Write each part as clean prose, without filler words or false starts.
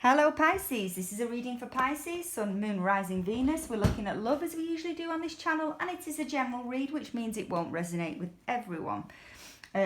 Hello Pisces, this is a reading for Pisces, Sun, Moon, Rising, Venus. We're looking at love as we usually do on this channel, and it is a general read, which means it won't resonate with everyone.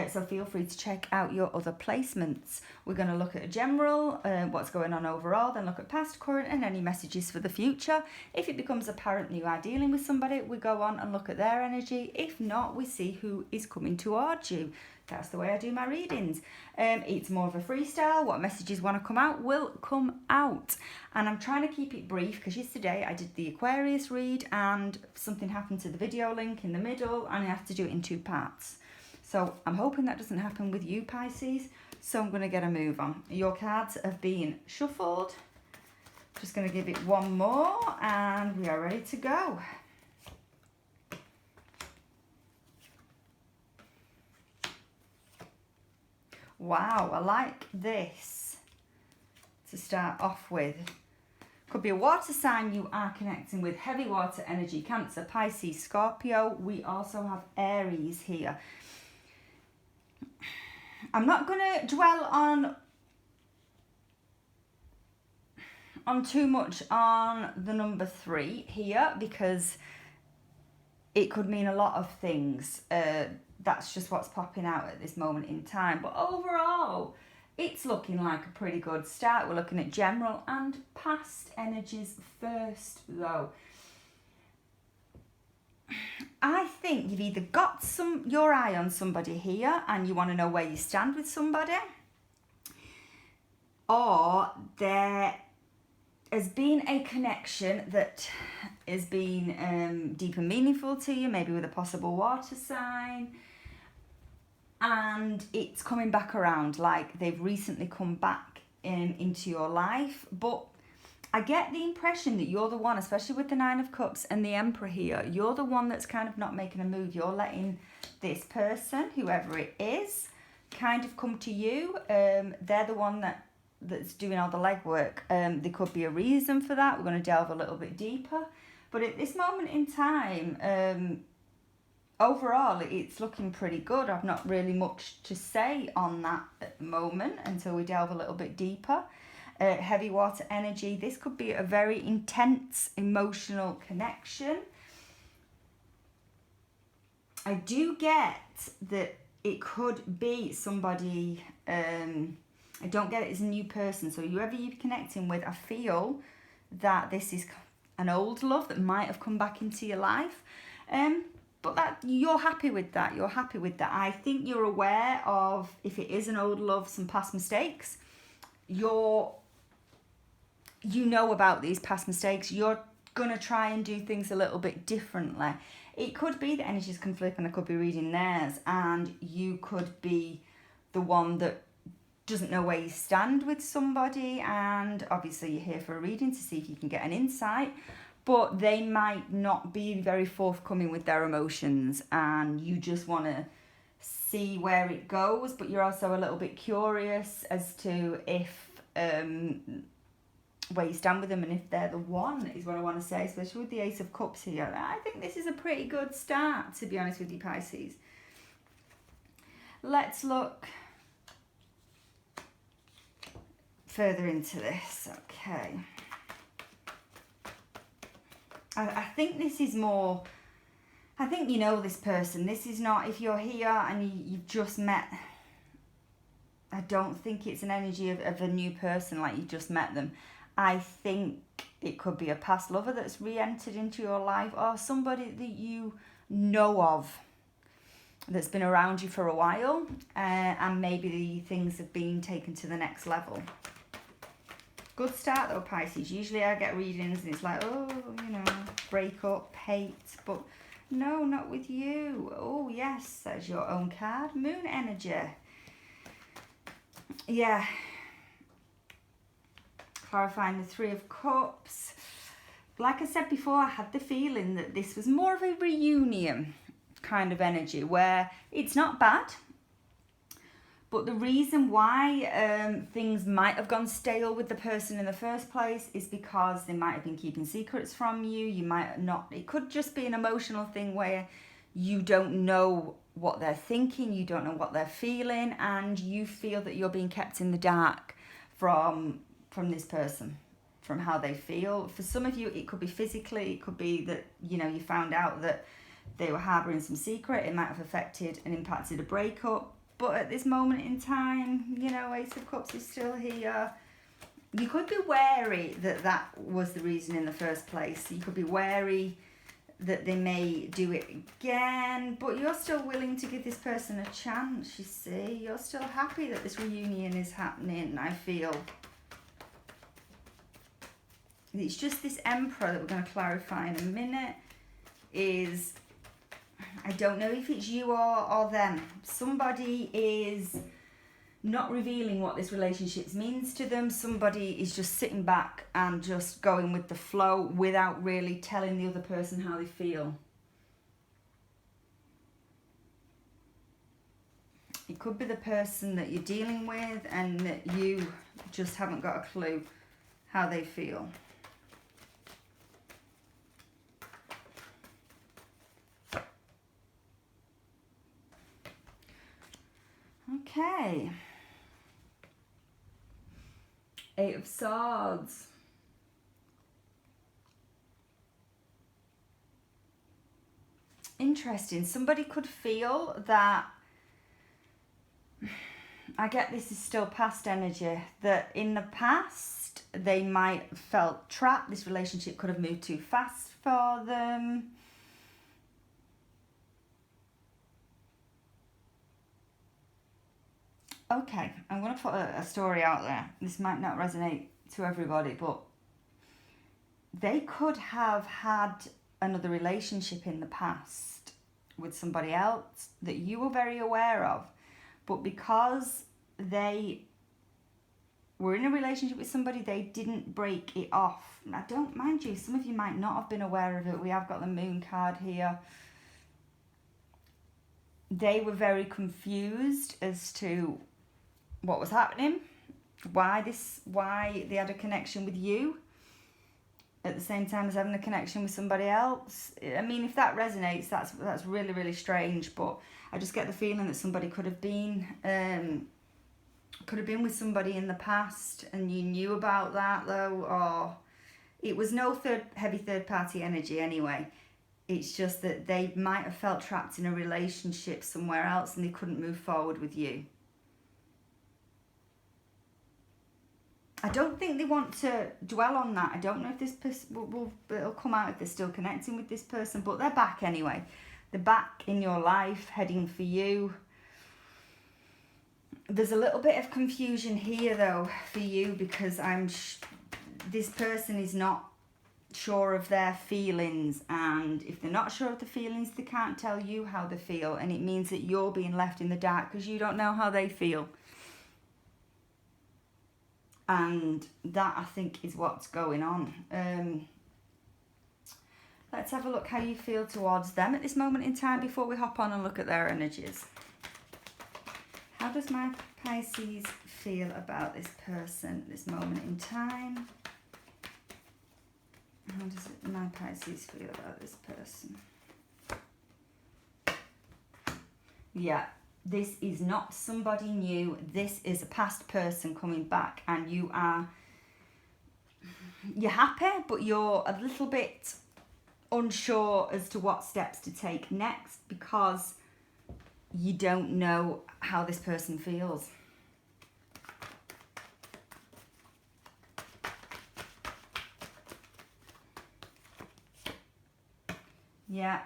So feel free to check out your other placements. We're going to look at a general, what's going on overall, then look at past, current and any messages for the future. If it becomes apparent that you are dealing with somebody, we go on and look at their energy. If not, we see who is coming towards you. That's the way I do my readings. It's more of a freestyle. What messages want to come out will come out. And I'm trying to keep it brief because yesterday I did the Aquarius read and something happened to the video link in the middle and I have to do it in 2 parts. So I'm hoping that doesn't happen with you, Pisces. So I'm going to get a move on. Your cards have been shuffled. Just going to give it one more and we are ready to go. Wow, I like this to start off with. Could be a water sign you are connecting with. Heavy water energy, Cancer, Pisces, Scorpio. We also have Aries here. I'm not going to dwell on too much on the number 3 here because it could mean a lot of things. That's just what's popping out at this moment in time. But overall, it's looking like a pretty good start. We're looking at general and past energies first, though. I think you've either got your eye on somebody here and you want to know where you stand with somebody, or there has been a connection that has been deep and meaningful to you, maybe with a possible water sign, and it's coming back around, like they've recently come back into your life. But I get the impression that you're the one, especially with the 9 of Cups and the Emperor here, you're the one that's kind of not making a move. You're letting this person, whoever it is, kind of come to you. They're the one that's doing all the legwork. There could be a reason for that. We're going to delve a little bit deeper. But at this moment in time, overall, it's looking pretty good. I've not really much to say on that at the moment until we delve a little bit deeper. Heavy water energy. This could be a very intense emotional connection. I do get that it could be somebody, I don't get it as a new person. So whoever you're connecting with, I feel that this is an old love that might have come back into your life. But that you're happy with that. You're happy with that. I think you're aware of, if it is an old love, some past mistakes. You know about these past mistakes. You're going to try and do things a little bit differently. It could be that energies can flip and I could be reading theirs, and you could be the one that doesn't know where you stand with somebody, and obviously you're here for a reading to see if you can get an insight, but they might not be very forthcoming with their emotions and you just want to see where it goes, but you're also a little bit curious as to if where you stand with them and if they're the one, is what I want to say, especially with the Ace of Cups here. I think this is a pretty good start, to be honest with you, Pisces. Let's look further into this. Okay. I think this is more, I think you know this person. This is not, if you're here and you've just met, I don't think it's an energy of a new person, like you just met them. I think it could be a past lover that's re-entered into your life, or somebody that you know of that's been around you for a while, and maybe the things have been taken to the next level. Good start though, Pisces. Usually I get readings and it's like, oh, you know, break up, hate, but no, not with you. Oh yes, there's your own card. Moon energy. Yeah. Clarifying the 3 of Cups. Like I said before, I had the feeling that this was more of a reunion kind of energy where it's not bad, but the reason why things might have gone stale with the person in the first place is because they might have been keeping secrets from you. You might not, it could just be an emotional thing where you don't know what they're thinking, you don't know what they're feeling, and you feel that you're being kept in the dark from from this person, from how they feel. For some of you, it could be physically, it could be that, you know, you found out that they were harbouring some secret. It might have affected and impacted a breakup. But at this moment in time, you know, Ace of Cups is still here. You could be wary that that was the reason in the first place. You could be wary that they may do it again, but you're still willing to give this person a chance, you see. You're still happy that this reunion is happening, I feel. It's just this Emperor that we're going to clarify in a minute is... I don't know if it's you or them. Somebody is not revealing what this relationship means to them. Somebody is just sitting back and just going with the flow without really telling the other person how they feel. It could be the person that you're dealing with and that you just haven't got a clue how they feel. Okay. Eight of Swords. Interesting. Somebody could feel that, I get this is still past energy, that in the past they might have felt trapped. This relationship could have moved too fast for them. Okay, I'm going to put a story out there. This might not resonate to everybody, but they could have had another relationship in the past with somebody else that you were very aware of, but because they were in a relationship with somebody, they didn't break it off. Now, don't mind you, some of you might not have been aware of it. We have got the Moon card here. They were very confused as to what was happening, why they had a connection with you at the same time as having a connection with somebody else. I mean, if that resonates, that's really, really strange, but I just get the feeling that somebody could have been with somebody in the past and you knew about that though, or it was no heavy third party energy anyway. It's just that they might have felt trapped in a relationship somewhere else and they couldn't move forward with you. I don't think they want to dwell on that. I don't know if this person it'll come out if they're still connecting with this person, but they're back anyway. They're back in your life, heading for you. There's a little bit of confusion here though for you because this person is not sure of their feelings, and if they're not sure of the feelings, they can't tell you how they feel, and it means that you're being left in the dark because you don't know how they feel. And that, I think, is what's going on. Let's have a look how you feel towards them at this moment in time before we hop on and look at their energies. How does my Pisces feel about this person at this moment in time? How does my Pisces feel about this person? Yeah. This is not somebody new. This is a past person coming back, and you're happy, but you're a little bit unsure as to what steps to take next because you don't know how this person feels. Yeah.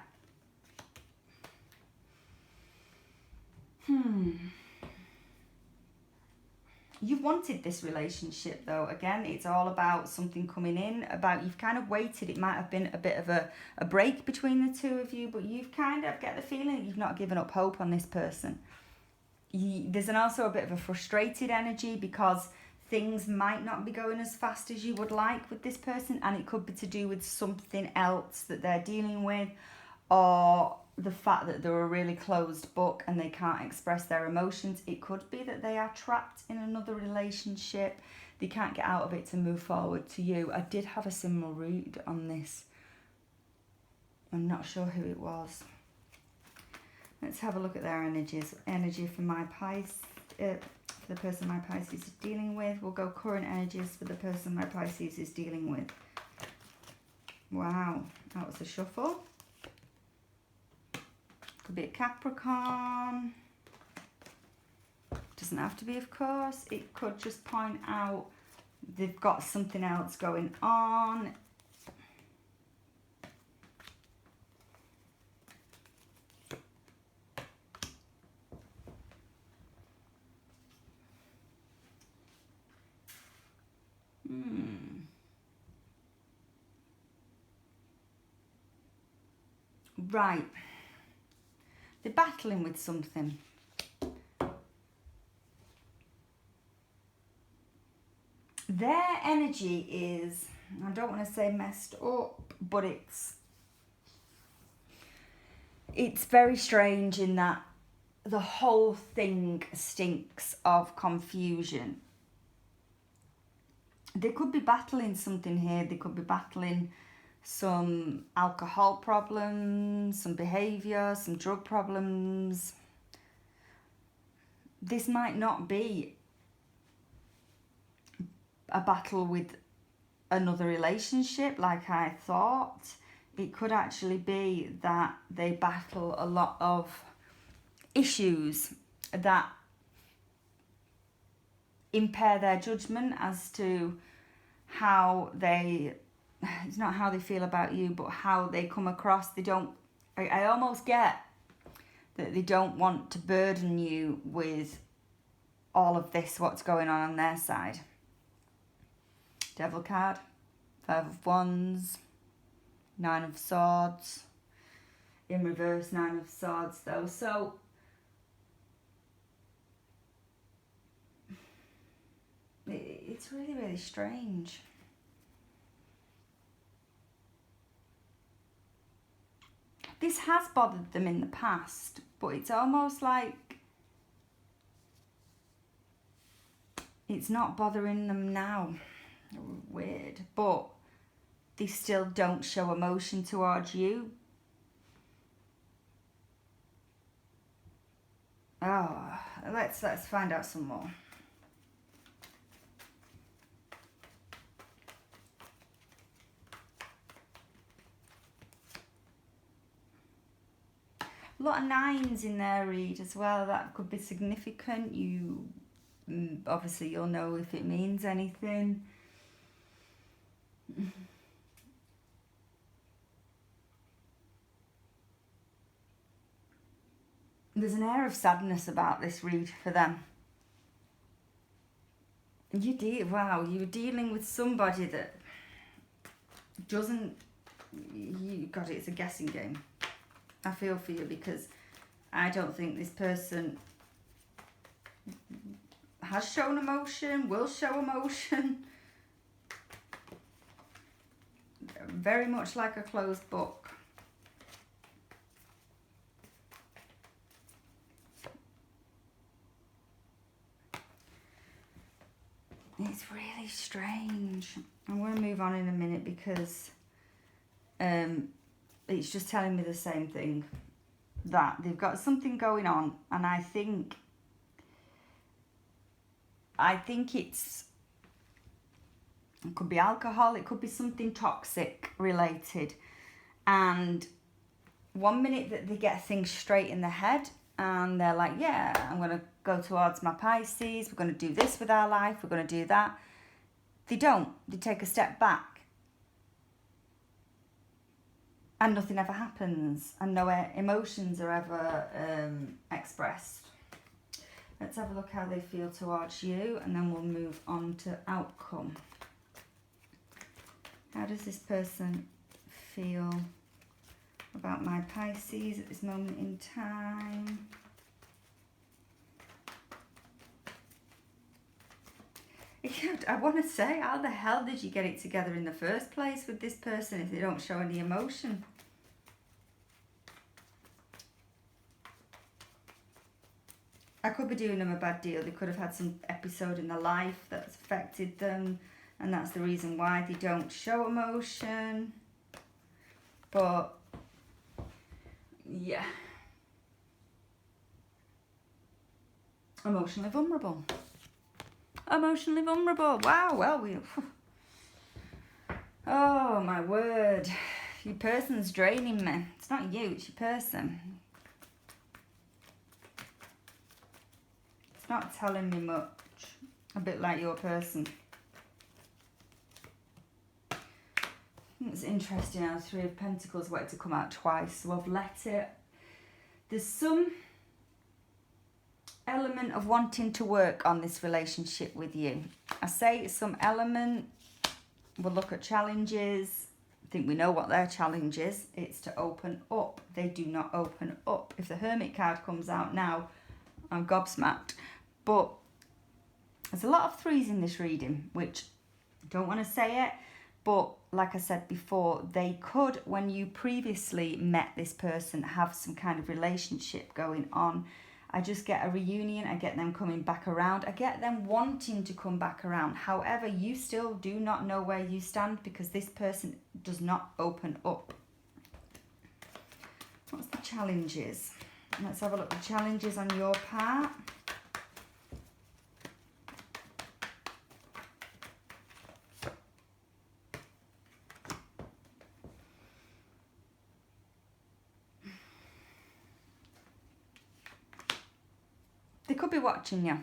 You've wanted this relationship though. Again, it's all about something coming in, about you've kind of waited. It might have been a bit of a break between the two of you, but you've kind of get the feeling that you've not given up hope on this person. There's also a bit of a frustrated energy because things might not be going as fast as you would like with this person, and it could be to do with something else that they're dealing with, or the fact that they're a really closed book and they can't express their emotions. It could be that they are trapped in another relationship. They can't get out of it to move forward to you. I did have a similar read on this. I'm not sure who it was. Let's have a look at their energies. Energy for my for the person my Pisces is dealing with. We'll go current energies for the person my Pisces is dealing with. Wow, that was a shuffle. Could be a Capricorn. Doesn't have to be, of course. It could just point out they've got something else going on. Right. They're battling with something. Their energy is, I don't want to say messed up, but it's very strange in that the whole thing stinks of confusion. They could be battling something here. They could be battling some alcohol problems, some behaviour, some drug problems. This might not be a battle with another relationship like I thought. It could actually be that they battle a lot of issues that impair their judgment as to how they, it's not how they feel about you, but how they come across. They don't, I almost get that they don't want to burden you with all of this, what's going on their side. Devil card, 5 of Wands, 9 of Swords, in reverse 9 of Swords though. So it's really, really strange. This has bothered them in the past, but it's almost like it's not bothering them now. Weird, but they still don't show emotion towards you. Oh, let's find out some more. A lot of 9s in their read as well. That could be significant. You obviously you'll know if it means anything. There's an air of sadness about this read for them. Wow, you're dealing with somebody that doesn't, God, it's a guessing game. I feel for you because I don't think this person has shown emotion, will show emotion. Very much like a closed book. It's really strange. I'm going to move on in a minute because it's just telling me the same thing. That they've got something going on, and I think it could be alcohol, it could be something toxic related. And one minute that they get things straight in their head and they're like, yeah, I'm going to go towards my Pisces, we're going to do this with our life, we're going to do that. They don't. They take a step back and nothing ever happens and no emotions are ever expressed. Let's have a look how they feel towards you and then we'll move on to outcome. How does this person feel about my Pisces at this moment in time? I want to say, how the hell did you get it together in the first place with this person if they don't show any emotion? I could be doing them a bad deal. They could have had some episode in their life that's affected them, and that's the reason why they don't show emotion. But yeah, emotionally vulnerable. Emotionally vulnerable. Wow, well, oh, my word. Your person's draining me. It's not you, it's your person. It's not telling me much. A bit like your person. It's interesting how the Three of Pentacles wanted to come out twice, so I've let it. There's some element of wanting to work on this relationship with you. I say some element. We'll look at challenges. I think we know what their challenge is. It's to open up. They do not open up. If the Hermit card comes out now, I'm gobsmacked. But there's a lot of threes in this reading, which I don't want to say it. But like I said before, they could, when you previously met this person, have some kind of relationship going on. I just get a reunion. I get them coming back around. I get them wanting to come back around. However, you still do not know where you stand because this person does not open up. What's the challenges? Let's have a look at the challenges on your part. They could be watching you.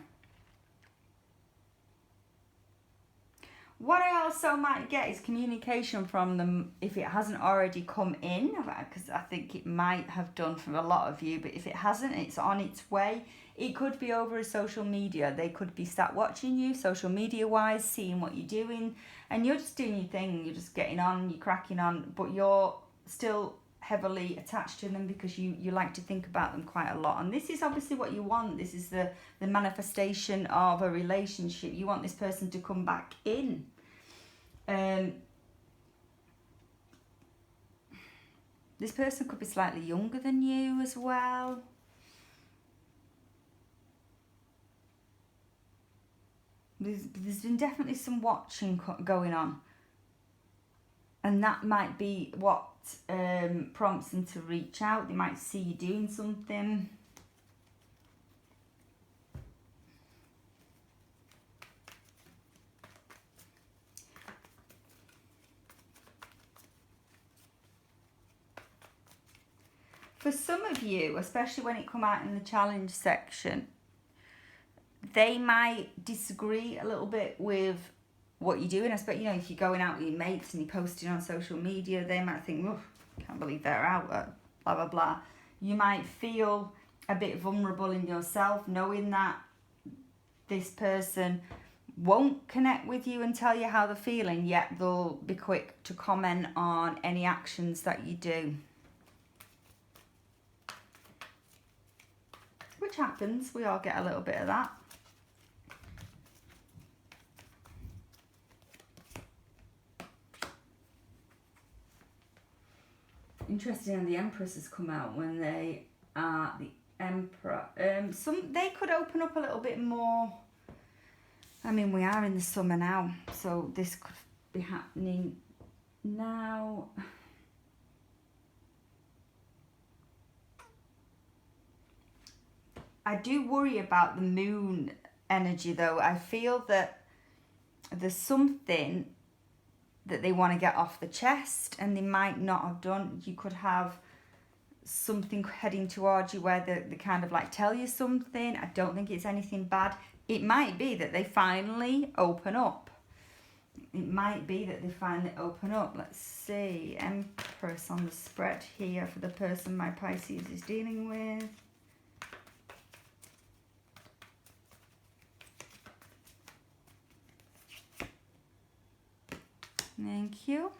What I also might get is communication from them if it hasn't already come in, because I think it might have done for a lot of you, but if it hasn't, it's on its way. It could be over social media. They could be sat watching you, social media wise, seeing what you're doing, and you're just doing your thing, you're just getting on, you're cracking on, but you're still heavily attached to them because you like to think about them quite a lot. And this is obviously what you want. This is the manifestation of a relationship. You want this person to come back in. This person could be slightly younger than you as well. There's been definitely some watching going on. And that might be what prompts them to reach out. They might see you doing something. For some of you, especially when it come out in the challenge section, they might disagree a little bit with what you're doing. I suppose, you know, if you're going out with your mates and you're posting on social media, they might think, oh, can't believe they're out, blah, blah, blah. You might feel a bit vulnerable in yourself, knowing that this person won't connect with you and tell you how they're feeling, yet they'll be quick to comment on any actions that you do. Which happens, we all get a little bit of that. Interesting, and the Empress has come out when they are the Emperor. They could open up a little bit more. I mean, we are in the summer now, so this could be happening now. I do worry about the moon energy, though. I feel that there's something that they want to get off the chest and they might not have done. You could have something heading towards you where they kind of like tell you something. I don't think it's anything bad. It might be that they finally open up. It might be that they finally open up. Let's see. Empress on the spread here for the person my Pisces is dealing with. Thank you.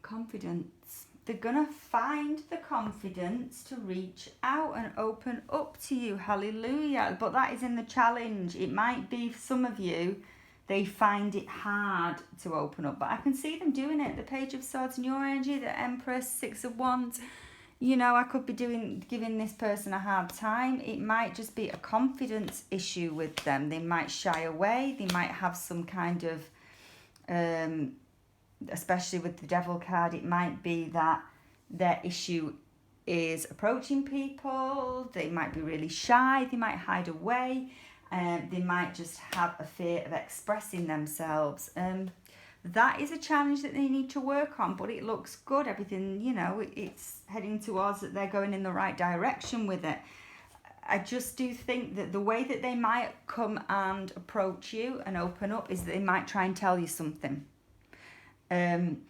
Confidence. They're going to find the confidence to reach out and open up to you. Hallelujah. But that is in the challenge. It might be for some of you, they find it hard to open up. But I can see them doing it. The Page of Swords in your energy, the Empress, Six of Wands. You know, I could be giving this person a hard time. It might just be a confidence issue with them. They might shy away. They might have some kind of, especially with the Devil card, it might be that their issue is approaching people. They might be really shy, they might hide away, they might just have a fear of expressing themselves. That is a challenge that they need to work on, but it looks good. Everything, you know, it's heading towards that they're going in the right direction with it. I just do think that the way that they might come and approach you and open up is that they might try and tell you something. And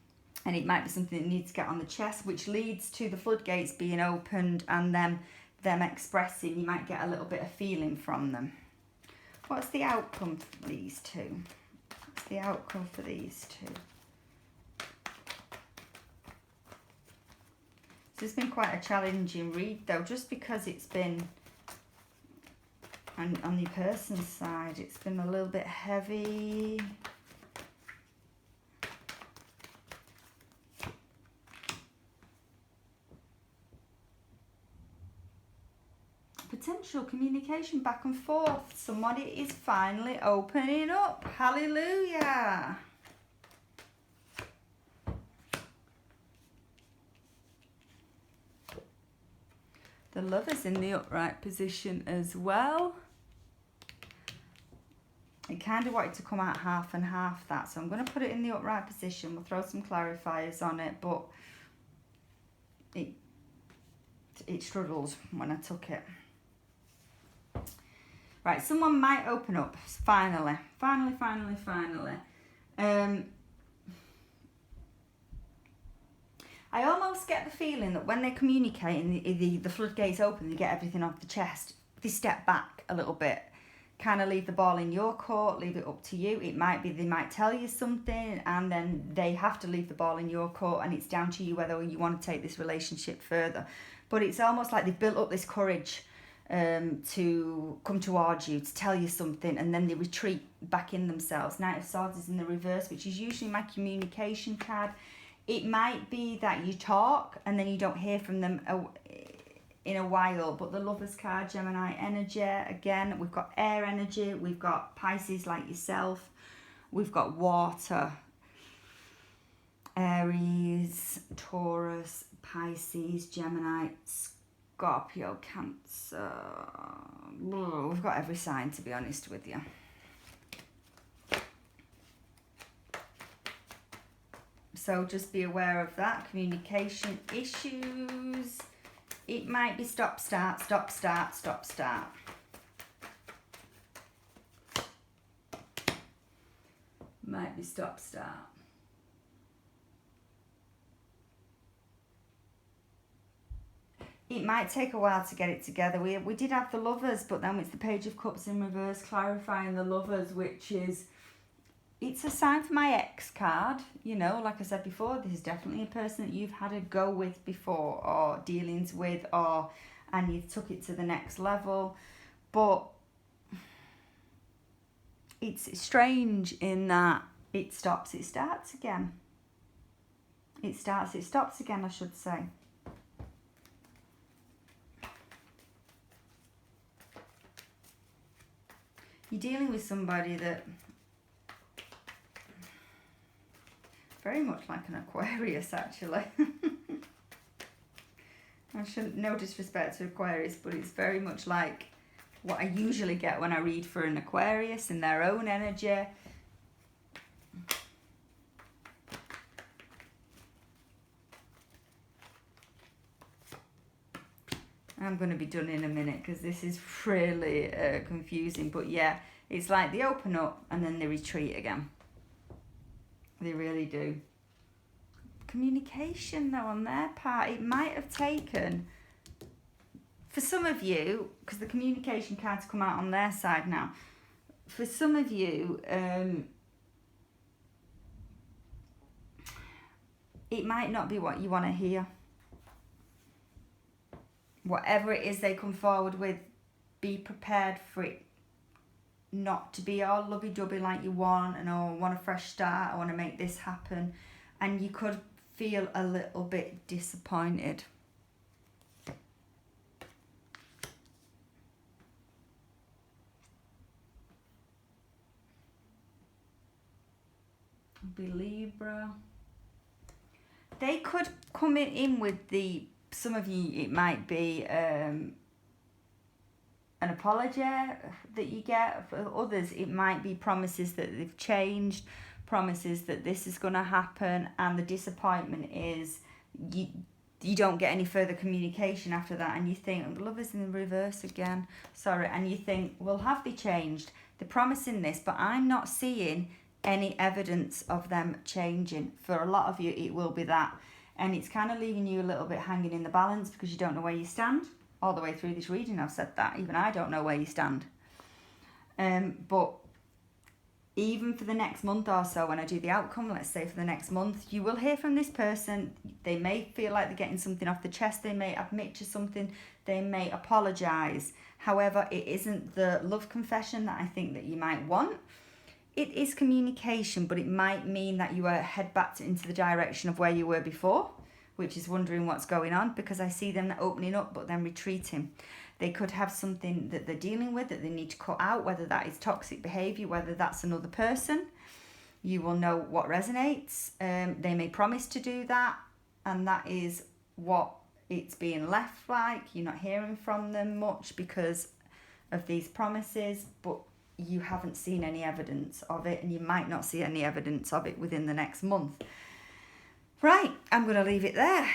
it might be something that needs to get on the chest, which leads to the floodgates being opened and them expressing. You might get a little bit of feeling from them. What's the outcome for these two? What's the outcome for these two? This has been quite a challenging read though, just because it's been, and on the person's side, it's been a little bit heavy. Potential communication back and forth. Somebody is finally opening up. Hallelujah. The Lover's in the upright position as well. It kind of wanted to come out half and half that, so I'm going to put it in the upright position. We'll throw some clarifiers on it, but it struggled when I took it. Right, someone might open up, finally. I almost get the feeling that when they communicate and the floodgates open, they get everything off the chest, they step back a little bit, kind of leave the ball in your court, leave it up to you. It might be they might tell you something and then they have to leave the ball in your court, and it's down to you whether you want to take this relationship further. But it's almost like they've built up this courage to come towards you, to tell you something, and then they retreat back in themselves. Knight of Swords is in the reverse, which is usually my communication card. It might be that you talk and then you don't hear from them in a while, but the Lover's card, Gemini energy, again, we've got air energy, we've got Pisces like yourself, we've got water, Aries, Taurus, Pisces, Gemini, Scorpio, Cancer. We've got every sign, to be honest with you. So just be aware of that. Communication issues. It might be stop, start, stop, start, stop, start. Might be stop, start. It might take a while to get it together. We did have the Lovers, but then it's the Page of Cups in reverse, clarifying the Lovers, which is, it's a sign for my ex card. You know, like I said before, this is definitely a person that you've had a go with before, or dealings with, and you've took it to the next level. But it's strange in that it stops, it starts again. It starts, it stops again, I should say. You're dealing with somebody that very much like an Aquarius, actually. I shouldn't, no disrespect to Aquarius, but it's very much like what I usually get when I read for an Aquarius in their own energy. I'm going to be done in a minute because this is really confusing. But yeah, it's like they open up and then they retreat again. They really do. Communication though on their part, it might have taken, for some of you, because the communication cards come out on their side now, for some of you, it might not be what you want to hear. Whatever it is they come forward with, be prepared for it not to be all lovey-dovey like you want, and oh, I want a fresh start, I want to make this happen, and you could feel a little bit disappointed. Be Libra. They could come in with the some of you, it might be an apology that you get. For others, it might be promises that they've changed, promises that this is going to happen, and the disappointment is you don't get any further communication after that, and you think, love is in the reverse again, sorry, and you think, well, have they changed? They're promising this, but I'm not seeing any evidence of them changing. For a lot of you, it will be that, and it's kind of leaving you a little bit hanging in the balance because you don't know where you stand. All the way through this reading, I've said that. Even I don't know where you stand. But even for the next month or so, when I do the outcome, let's say for the next month, you will hear from this person. They may feel like they're getting something off the chest. They may admit to something. They may apologise. However, it isn't the love confession that I think that you might want. It is communication, but it might mean that you head back into the direction of where you were before, which is wondering what's going on, because I see them opening up but then retreating. They could have something that they're dealing with that they need to cut out, whether that is toxic behaviour, whether that's another person. You will know what resonates. They may promise to do that, and that is what it's being left like. You're not hearing from them much because of these promises, but you haven't seen any evidence of it, and you might not see any evidence of it within the next month. Right, I'm going to leave it there.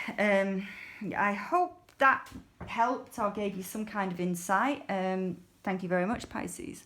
I hope that helped or gave you some kind of insight. Thank you very much, Pisces.